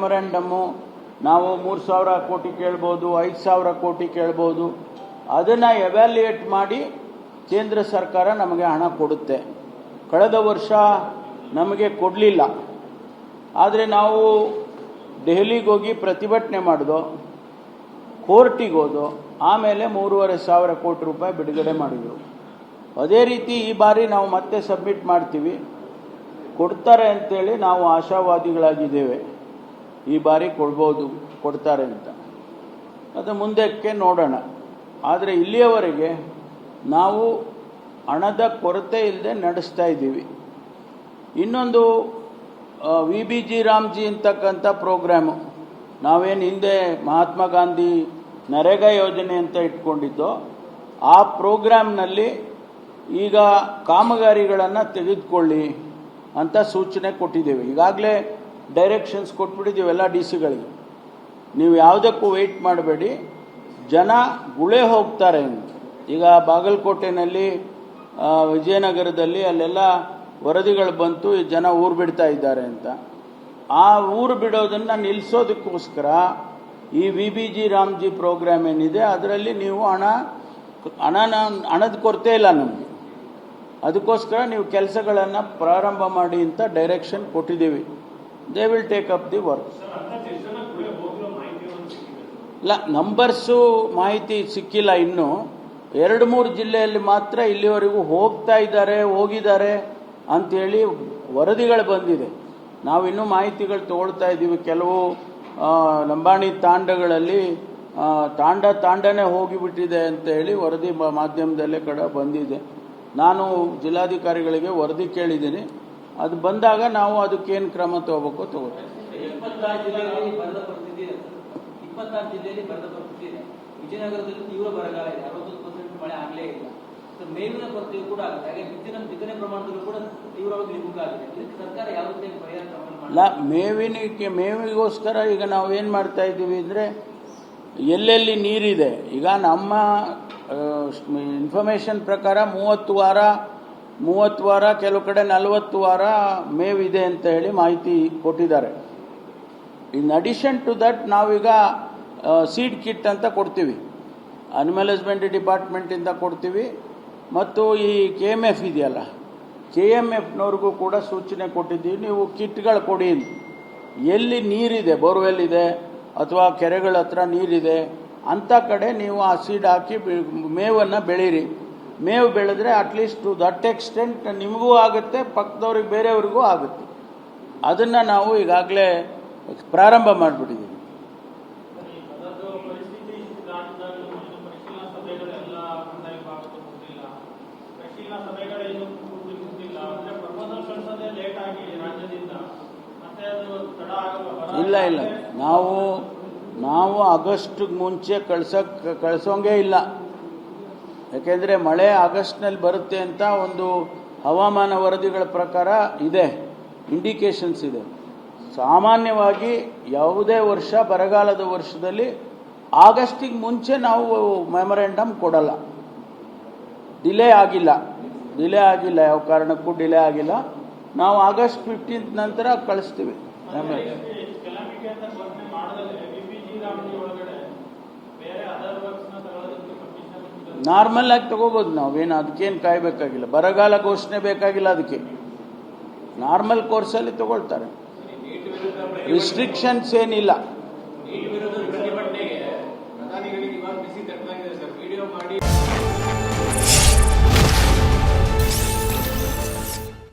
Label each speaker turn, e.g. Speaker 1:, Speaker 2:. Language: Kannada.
Speaker 1: ಮೆಮೊರೆಂಡಮ್ಮು ನಾವು 3,000 ಕೋಟಿ ಕೇಳ್ಬೋದು, 5,000 ಕೋಟಿ ಕೇಳ್ಬೋದು. ಅದನ್ನು ಎವ್ಯಾಲ್ಯೂಯೇಟ್ ಮಾಡಿ ಕೇಂದ್ರ ಸರ್ಕಾರ ನಮಗೆ ಹಣ ಕೊಡುತ್ತೆ. ಕಳೆದ ವರ್ಷ ನಮಗೆ ಕೊಡಲಿಲ್ಲ. ಆದರೆ ನಾವು ದೆಹಲಿಗೆ ಹೋಗಿ ಪ್ರತಿಭಟನೆ ಮಾಡಿದೋ, ಕೋರ್ಟಿಗೆ ಹೋದೋ, ಆಮೇಲೆ 3,500 ಕೋಟಿ ರೂಪಾಯಿ ಬಿಡುಗಡೆ ಮಾಡಿದರು. ಅದೇ ರೀತಿ ಈ ಬಾರಿ ನಾವು ಮತ್ತೆ ಸಬ್ಮಿಟ್ ಮಾಡ್ತೀವಿ. ಕೊಡ್ತಾರೆ ಅಂತೇಳಿ ನಾವು ಆಶಾವಾದಿಗಳಾಗಿದ್ದೇವೆ. ಈ ಬಾರಿ ಕೊಡ್ತಾರೆ ಅಂತ. ಅದು ಮುಂದಕ್ಕೆ ನೋಡೋಣ. ಆದರೆ ಇಲ್ಲಿಯವರೆಗೆ ನಾವು ಹಣದ ಕೊರತೆ ಇಲ್ಲದೆ ನಡೆಸ್ತಾ ಇದ್ದೀವಿ. ಇನ್ನೊಂದು VBG ರಾಮ್ಜಿ ಅಂತಕ್ಕಂಥ ಪ್ರೋಗ್ರಾಮು, ನಾವೇನು ಹಿಂದೆ ಮಹಾತ್ಮ ಗಾಂಧಿ ನರೇಗಾ ಯೋಜನೆ ಅಂತ ಇಟ್ಕೊಂಡಿದ್ದೋ, ಆ ಪ್ರೋಗ್ರಾಮ್ನಲ್ಲಿ ಈಗ ಕಾಮಗಾರಿಗಳನ್ನು ತೆಗೆದುಕೊಳ್ಳಿ ಅಂತ ಸೂಚನೆ ಕೊಟ್ಟಿದ್ದೇವೆ. ಈಗಾಗಲೇ ಡೈರೆಕ್ಷನ್ಸ್ ಕೊಟ್ಬಿಟ್ಟಿದ್ದೀವಿ ಎಲ್ಲ DC ಗಳಿಗೆ. ನೀವು ಯಾವುದಕ್ಕೂ ವೆಯ್ಟ್ ಮಾಡಬೇಡಿ, ಜನ ಗುಳೆ ಹೋಗ್ತಾರೆ ಅಂತ. ಈಗ ಬಾಗಲಕೋಟೆನಲ್ಲಿ, ವಿಜಯನಗರದಲ್ಲಿ ಅಲ್ಲೆಲ್ಲ ವರದಿಗಳು ಬಂತು, ಈ ಜನ ಊರು ಬಿಡ್ತಾ ಇದ್ದಾರೆ ಅಂತ. ಆ ಊರು ಬಿಡೋದನ್ನು ನಿಲ್ಲಿಸೋದಕ್ಕೋಸ್ಕರ ಈ VBG ರಾಮ್ಜಿ ಪ್ರೋಗ್ರಾಮ್ ಏನಿದೆ ಅದರಲ್ಲಿ ನೀವು ಹಣದ ಕೊರತೆ ಇಲ್ಲ ನಮಗೆ. ಅದಕ್ಕೋಸ್ಕರ ನೀವು ಕೆಲಸಗಳನ್ನು ಪ್ರಾರಂಭ ಮಾಡಿ ಅಂತ ಡೈರೆಕ್ಷನ್ ಕೊಟ್ಟಿದ್ದೀವಿ. They will take up the work. ಇಲ್ಲ, ನಂಬರ್ಸು ಮಾಹಿತಿ ಸಿಕ್ಕಿಲ್ಲ ಇನ್ನೂ. 2-3 ಜಿಲ್ಲೆಯಲ್ಲಿ ಮಾತ್ರ ಇಲ್ಲಿವರೆಗೂ ಹೋಗಿದ್ದಾರೆ ಅಂಥೇಳಿ ವರದಿಗಳು ಬಂದಿದೆ. ನಾವಿನ್ನೂ ಮಾಹಿತಿಗಳು ತಗೊಳ್ತಾ ಇದ್ದೀವಿ. ಕೆಲವು ಲಂಬಾಣಿ ತಾಂಡಗಳಲ್ಲಿ ತಾಂಡನೇ ಹೋಗಿಬಿಟ್ಟಿದೆ ಅಂತ ಹೇಳಿ ವರದಿ ಮಾಧ್ಯಮದಲ್ಲೇ ಬಂದಿದೆ. ನಾನು ಜಿಲ್ಲಾಧಿಕಾರಿಗಳಿಗೆ ವರದಿ ಕೇಳಿದ್ದೀನಿ. ಅದು ಬಂದಾಗ ನಾವು ಅದಕ್ಕೇನು ಕ್ರಮ ತಗೋಬೇಕು ತಗೋತೀವಿ.
Speaker 2: 24 ಜಿಲ್ಲೆಯಲ್ಲಿ ಬರದ ಪರಿಸ್ಥಿತಿ ಇದೆ. ವಿಜಯನಗರದಲ್ಲಿ ತೀವ್ರ ಬರಗಾಲ ಇದೆ, 60% ಮಳೆ ಆಗಲೇ ಇಲ್ಲ. ಮೇವಿನ ಕೊರತೆಯೂ ಕೂಡ ಆಗುತ್ತೆ. ಹಾಗೆ ಬಿತ್ತನೆ ಪ್ರಮಾಣದಲ್ಲೂ ಕೂಡ ತೀವ್ರವಾಗಿ ಇಳಿಮುಖ ಆಗಿದೆ. ಇದಕ್ಕೆ ಸರ್ಕಾರ ಯಾವ ರೀತಿ ಪರಿಹಾರ
Speaker 1: ಮಾಡಿಲ್ಲ. ಮೇವಿಗೋಸ್ಕರ ಈಗ ನಾವೇನು ಮಾಡ್ತಾ ಇದ್ದೀವಿ ಅಂದರೆ, ಎಲ್ಲೆಲ್ಲಿ ನೀರಿದೆ, ಈಗ ನಮ್ಮ ಇನ್ಫಾರ್ಮೇಷನ್ ಪ್ರಕಾರ 30 ವಾರ, ಕೆಲವು ಕಡೆ 40 ವಾರ ಮೇವಿದೆ ಅಂತ ಹೇಳಿ ಮಾಹಿತಿ ಕೊಟ್ಟಿದ್ದಾರೆ. ಇನ್ ಅಡಿಷನ್ ಟು ದಟ್ ನಾವೀಗ ಸೀಡ್ ಕಿಟ್ ಅಂತ ಕೊಡ್ತೀವಿ, ಅನಿಮಲ್ ಹಸ್ಬೆಂಡ್ರಿ ಡಿಪಾರ್ಟ್ಮೆಂಟಿಂದ ಕೊಡ್ತೀವಿ. ಮತ್ತು ಈ KMF ಇದೆಯಲ್ಲ, KMFನವ್ರಿಗೂ ಕೂಡ ಸೂಚನೆ ಕೊಟ್ಟಿದ್ದೀವಿ, ನೀವು ಕಿಟ್ಗಳು ಕೊಡಿ ಅಂತ. ಎಲ್ಲಿ ನೀರಿದೆ, ಬೋರ್ವೆಲ್ ಇದೆ ಅಥವಾ ಕೆರೆಗಳ ಹತ್ರ ನೀರಿದೆ ಅಂಥ ಕಡೆ ನೀವು ಆ ಸೀಡ್ ಹಾಕಿ ಮೇವನ್ನು ಬೆಳೀರಿ. ಮೇವು ಬೆಳೆದ್ರೆ ಅಟ್ಲೀಸ್ಟ್ ಟು ದಟ್ ಎಕ್ಸ್ಟೆಂಟ್ ನಿಮಗೂ ಆಗುತ್ತೆ, ಪಕ್ಕದವ್ರಿಗೆ ಬೇರೆಯವ್ರಿಗೂ ಆಗುತ್ತೆ. ಅದನ್ನು ನಾವು ಈಗಾಗಲೇ ಪ್ರಾರಂಭ ಮಾಡಿಬಿಟ್ಟಿದ್ದೀವಿ. ಇಲ್ಲ, ನಾವು ಆಗಸ್ಟ್ ಮುಂಚೆ ಕಳಿಸೋಂಗೇ ಇಲ್ಲ. ಯಾಕೆಂದರೆ ಮಳೆ ಆಗಸ್ಟ್ನಲ್ಲಿ ಬರುತ್ತೆ ಅಂತ ಒಂದು ಹವಾಮಾನ ವರದಿಗಳ ಪ್ರಕಾರ ಇದೆ, ಇಂಡಿಕೇಶನ್ಸ್ ಇದೆ. ಸಾಮಾನ್ಯವಾಗಿ ಯಾವುದೇ ವರ್ಷ ಬರಗಾಲದ ವರ್ಷದಲ್ಲಿ ಆಗಸ್ಟಿಗೆ ಮುಂಚೆ ನಾವು ಮೆಮೊರೆಂಡಮ್ ಕೊಡಲ್ಲ. ಡಿಲೇ ಆಗಿಲ್ಲ, ಯಾವ ಕಾರಣಕ್ಕೂ ಡಿಲೇ ಆಗಿಲ್ಲ. ನಾವು ಆಗಸ್ಟ್ 15 ನಂತರ ಕಳಿಸ್ತೀವಿ. ನಾರ್ಮಲ್ ಆಗಿ ತಗೋಬೋದು, ನಾವೇನು ಅದಕ್ಕೇನು ಕಾಯಬೇಕಾಗಿಲ್ಲ. ಬರಗಾಲ ಘೋಷಣೆ ಬೇಕಾಗಿಲ್ಲ, ಅದಕ್ಕೆ ನಾರ್ಮಲ್ ಕೋರ್ಸಲ್ಲಿ ತಗೊಳ್ತಾರೆ. ರಿಸ್ಟ್ರಿಕ್ಷನ್ಸ್ ಏನಿಲ್ಲ.